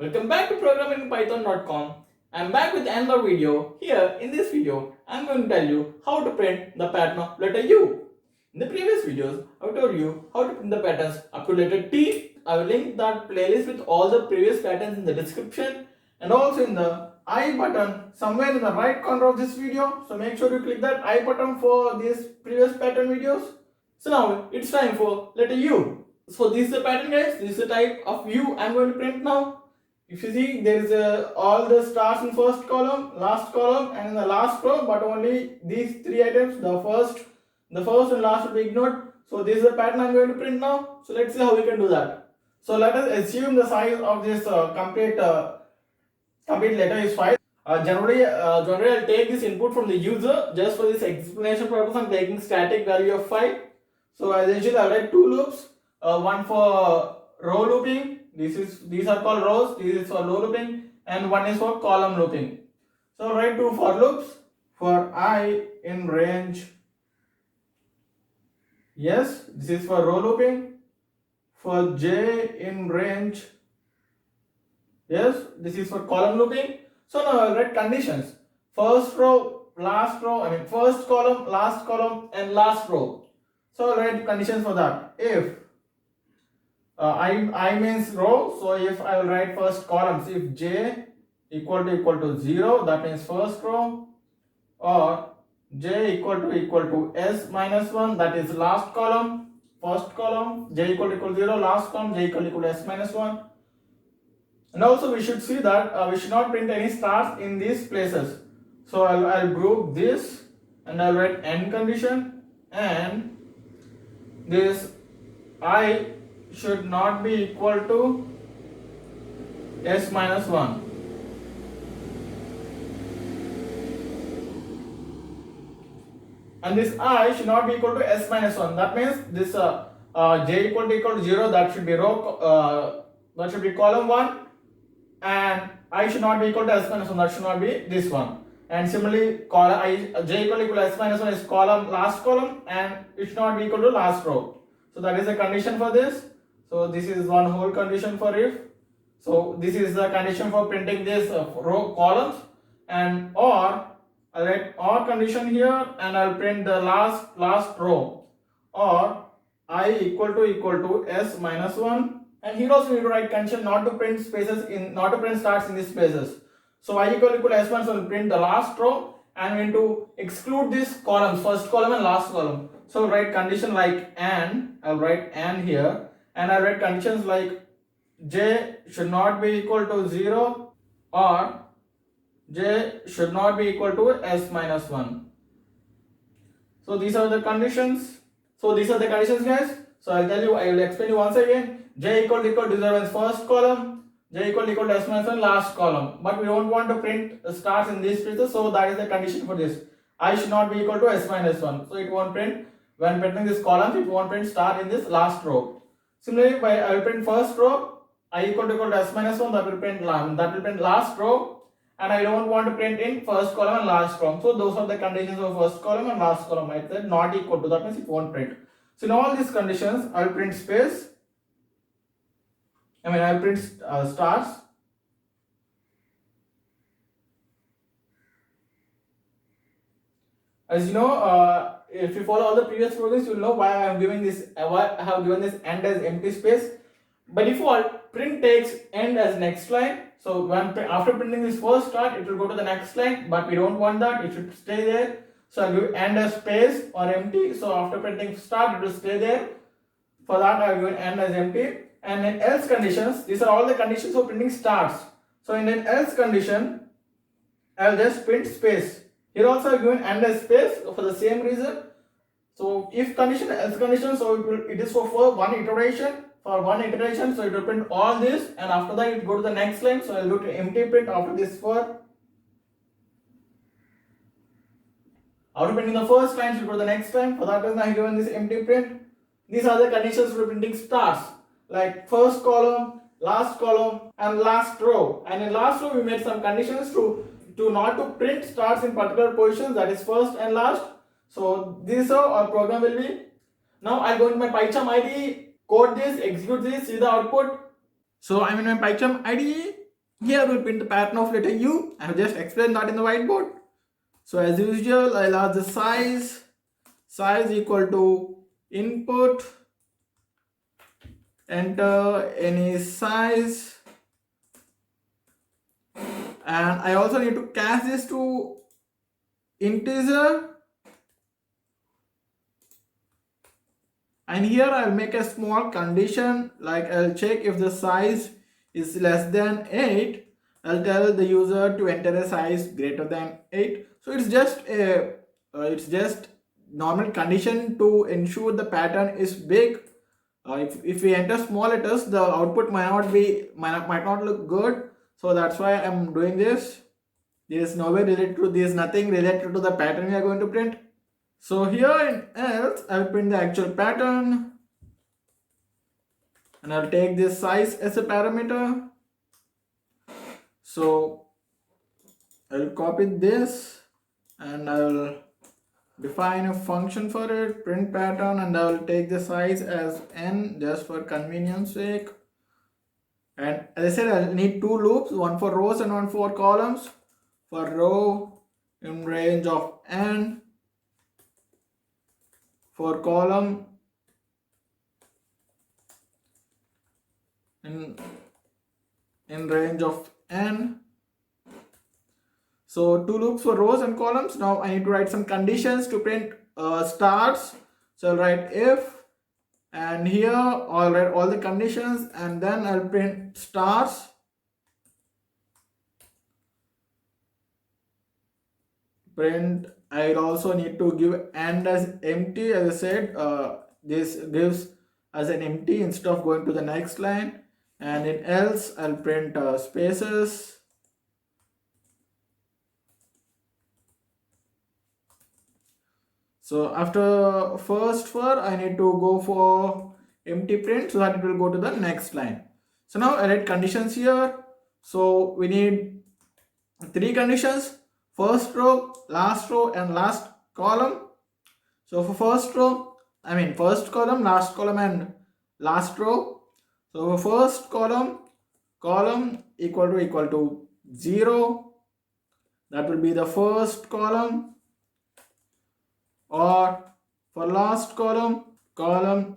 Welcome back to programmingpython.com. I'm back with another video. Here in this video, I'm going to tell you how to print the pattern of letter U. In the previous videos, I told you how to print the patterns up to letter T. I will link that playlist with all the previous patterns in the description and also in the I button somewhere in the right corner of this video. So make sure you click that I button for these previous pattern videos. So now it's time for letter U. So this is the pattern, guys. This is the type of U I'm going to print now. If you see, there is all the stars in first column, last column, and in the last row, but only these three items, the first and last will be ignored. So this is the pattern I'm going to print now. So let's see how we can do that. So let us assume the size of this complete letter is 5. Generally I'll take this input from the user. Just for this explanation purpose, I'm taking static value of 5. So essentially I'll write two loops, one for row looping. These are called rows. This is for row looping, and one is for column looping. So I'll write two for loops for I in range. Yes, this is for row looping. For j in range. Yes, this is for column looping. So now I'll write conditions. First row, last row, first column, last column, and last row. So I'll write conditions for that. If I means row, so if I will write first columns, if j equal to 0, that means first row, or j equal to s minus 1, that is last column, first column, j equal to 0, last column, j equal to s minus 1. And also we should see that we should not print any stars in these places. So I'll group this and I'll write end condition, and this I should not be equal to s minus 1. And this I should not be equal to s minus 1. That means this j equal to 0, that should be row, that should be column 1, and I should not be equal to s minus 1, that should not be this one. And similarly, j equal to s minus 1 is column, last column, and it should not be equal to last row. So that is the condition for this. So this is one whole condition for if. So this is the condition for printing this row columns, and or I'll write or condition here, and I'll print the last row, or I equal to s minus 1. And here also we need to write condition not to print stars in these spaces. So I equal to s minus 1 will print the last row, and we need to exclude these columns, first column and last column. So I'll write condition like and, I'll write and here, and I'll write conditions like j should not be equal to 0, or j should not be equal to s minus 1. So these are the conditions. So these are the conditions, guys. So I will explain you once again. J equal to 0 is first column, j equal to s minus 1 last column. But we don't want to print stars in these places, so that is the condition for this. I should not be equal to s minus 1. So it won't print, when printing this column, it won't print star in this last row. Similarly, I will print first row, I equal to s minus 1, that will print last row, and I don't want to print in first column and last column. So those are the conditions of first column and last column. I said not equal to, that means it won't print. So in all these conditions, I will print space. I will print stars. As you know, if you follow all the previous programs, you will know why I have given this end as empty space. By default, print takes end as next line. So after printing this first star, it will go to the next line, but we don't want that. It should stay there. So I'll give end as space or empty. So after printing start, it will stay there. For that, I'll give end as empty. And in else conditions, these are all the conditions for printing stars. So in an else condition, I'll just print space. Here also I've given end as space for the same reason. So if condition, else condition, so it is for one iteration. For one iteration, so it will print all this, and after that it will go to the next line. So I'll go to empty print after this for. After printing the first line, should go to the next line. For that reason, I have given this empty print. These are the conditions for printing stars, like first column, last column, and last row. And in last row, we made some conditions to not to print stars in particular positions, that is first and last. So this is how our program will be. Now I'll go into my PyCharm IDE, code this, execute this, see the output. So I'm in my PyCharm IDE. Here we'll print the pattern of letter U. I have just explained that in the whiteboard. So as usual, I'll ask the size equal to input, enter any size, and I also need to cast this to integer, and here I'll make a small condition, like I'll check if the size is less than 8. I'll tell the user to enter a size greater than 8. So it's just normal condition to ensure the pattern is big. If we enter small letters, the output might not look good. So that's why I'm doing this. There is nothing related to the pattern we are going to print. So here in else, I'll print the actual pattern, and I'll take this size as a parameter. So I'll copy this and I'll define a function for it, print pattern, and I'll take the size as n just for convenience sake. And as I said, I'll need two loops, one for rows and one for columns. For row in range of n, for column in range of n. So two loops for rows and columns. Now I need to write some conditions to print stars. So I'll write if, and here I'll write all the conditions, and then I'll print stars. Print, I'll also need to give and as empty. As I said, this gives as an empty instead of going to the next line. And in else, I'll print spaces. So after first for, I need to go for empty print so that it will go to the next line. So now I write conditions here. So we need three conditions: first row, and last column. So for first column, last column, and last row. So for first column equal to 0. That will be the first column. Or for last column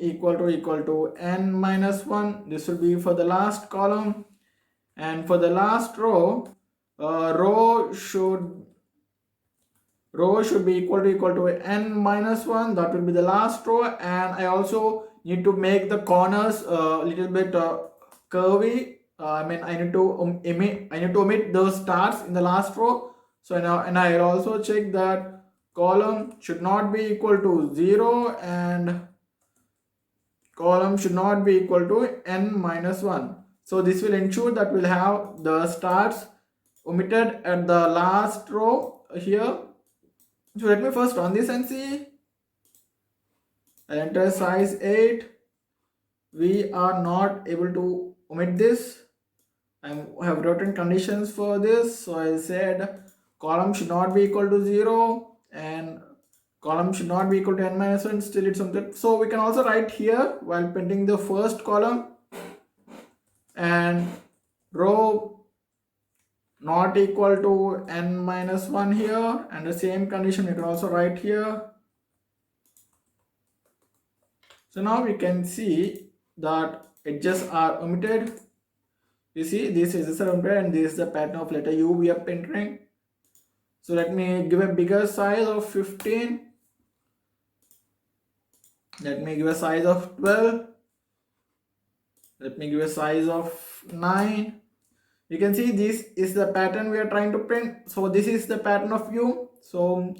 equal to n minus 1. This will be for the last column. And for the last row, row should be equal to n minus 1. That will be the last row. And I also need to make the corners a little bit curvy. I need to omit those stars in the last row. So now, and I also check that column should not be equal to 0 and column should not be equal to n minus 1. So this will ensure that we'll have the stars omitted at the last row here. So let me first run this and see. I enter size 8. We are not able to omit this. I have written conditions for this. So I said column should not be equal to 0 and column should not be equal to n minus 1. Still it's something. So we can also write here while printing the first column, and row not equal to n minus 1 here, and the same condition you can also write here. So now we can see that edges are omitted. You see, this is the omitted and this is the pattern of letter U we are printing. So let me give a bigger size of 15. Let me give a size of 12. Let me give a size of 9. You can see this is the pattern we are trying to print. So this is the pattern of U. So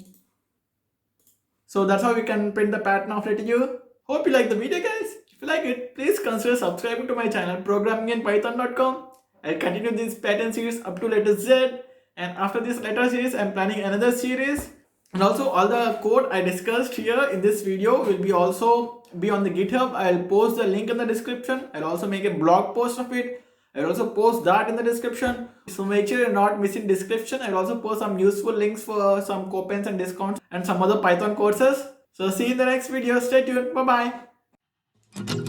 that's how we can print the pattern of letter U. Hope you like the video, guys. If you like it, please consider subscribing to my channel programminginpython.com. I'll continue this pattern series up to letter Z. And after this letter series, I'm planning another series. And also all the code I discussed here in this video will also be on the GitHub. I'll post the link in the description. I'll also make a blog post of it. I'll also post that in the description. So make sure you're not missing description. I'll also post some useful links for some coupons and discounts and some other Python courses. So see you in the next video. Stay tuned. Bye-bye.